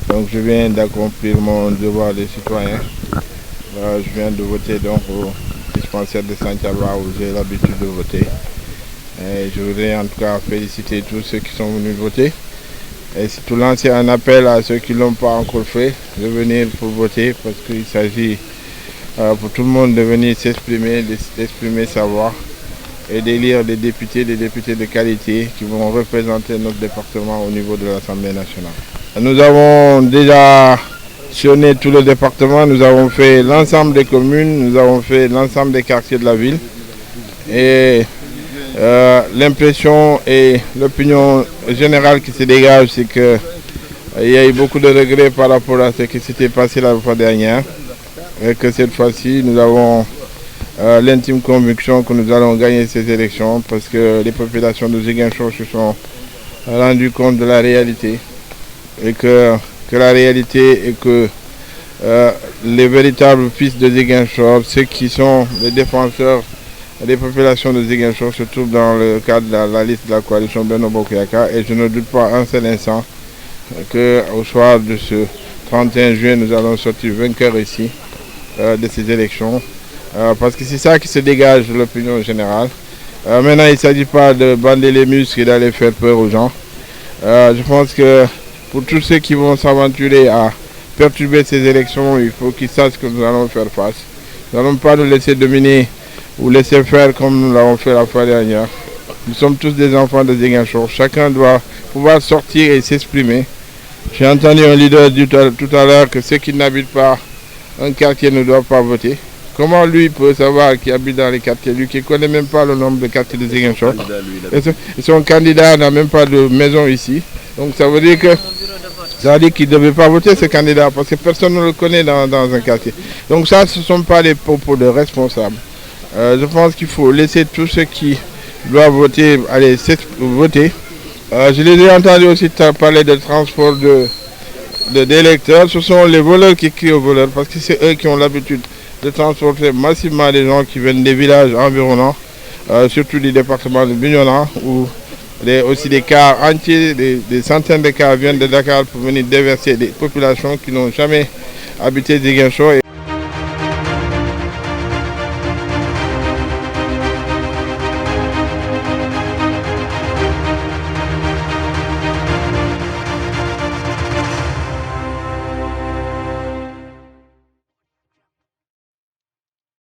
Donc je viens d'accomplir mon devoir de citoyen. Je viens de voter donc au dispensaire de Santhiaba où j'ai l'habitude de voter. Et je voudrais en tout cas féliciter tous ceux qui sont venus voter. Et surtout lancer un appel à ceux qui ne l'ont pas encore fait de venir pour voter parce qu'il s'agit pour tout le monde de venir s'exprimer, d'exprimer sa voix et d'élire des députés de qualité qui vont représenter notre département au niveau de l'Assemblée nationale. Nous avons déjà sillonné tout le département, nous avons fait l'ensemble des communes, nous avons fait l'ensemble des quartiers de la ville. Et l'impression et l'opinion générale qui se dégage, c'est qu'il y a eu beaucoup de regrets par rapport à ce qui s'était passé la fois dernière. Et que cette fois-ci, nous avons l'intime conviction que nous allons gagner ces élections parce que les populations de Ziguinchor se sont rendues compte de la réalité. Et que la réalité est que les véritables fils de Ziguinchor, ceux qui sont les défenseurs des populations de Ziguinchor, se trouvent dans le cadre de la liste de la coalition Benno Bokk Yakaar. Et je ne doute pas un seul instant qu'au soir de ce 31 juin, nous allons sortir vainqueurs ici de ces élections. Parce que c'est ça qui se dégage de l'opinion générale. Maintenant, il ne s'agit pas de bander les muscles et d'aller faire peur aux gens. Je pense que pour tous ceux qui vont s'aventurer à perturber ces élections, il faut qu'ils sachent que nous allons faire face. Nous n'allons pas nous laisser dominer ou laisser faire comme nous l'avons fait la fois dernière. Nous sommes tous des enfants de Ziguinchor. Chacun doit pouvoir sortir et s'exprimer. J'ai entendu un leader dire tout à l'heure que ceux qui n'habitent pas un quartier ne doivent pas voter. Comment lui peut savoir qui habite dans les quartiers, lui qui ne connaît même pas le nombre de quartiers de Ziguinchor? Et son candidat n'a même pas de maison ici. Donc ça veut dire qu'il ne devait pas voter ce candidat parce que personne ne le connaît dans un quartier. Donc ça, ce ne sont pas les propos de responsables. Je pense qu'il faut laisser tous ceux qui doivent voter aller voter. Je les ai entendus aussi parler de transport d'électeurs. Ce sont les voleurs qui crient aux voleurs parce que c'est eux qui ont l'habitude de transporter massivement des gens qui viennent des villages environnants, surtout du département de Bignona, où aussi des cars entiers, des centaines de cars viennent de Dakar pour venir déverser des populations qui n'ont jamais habité Ziguinchor.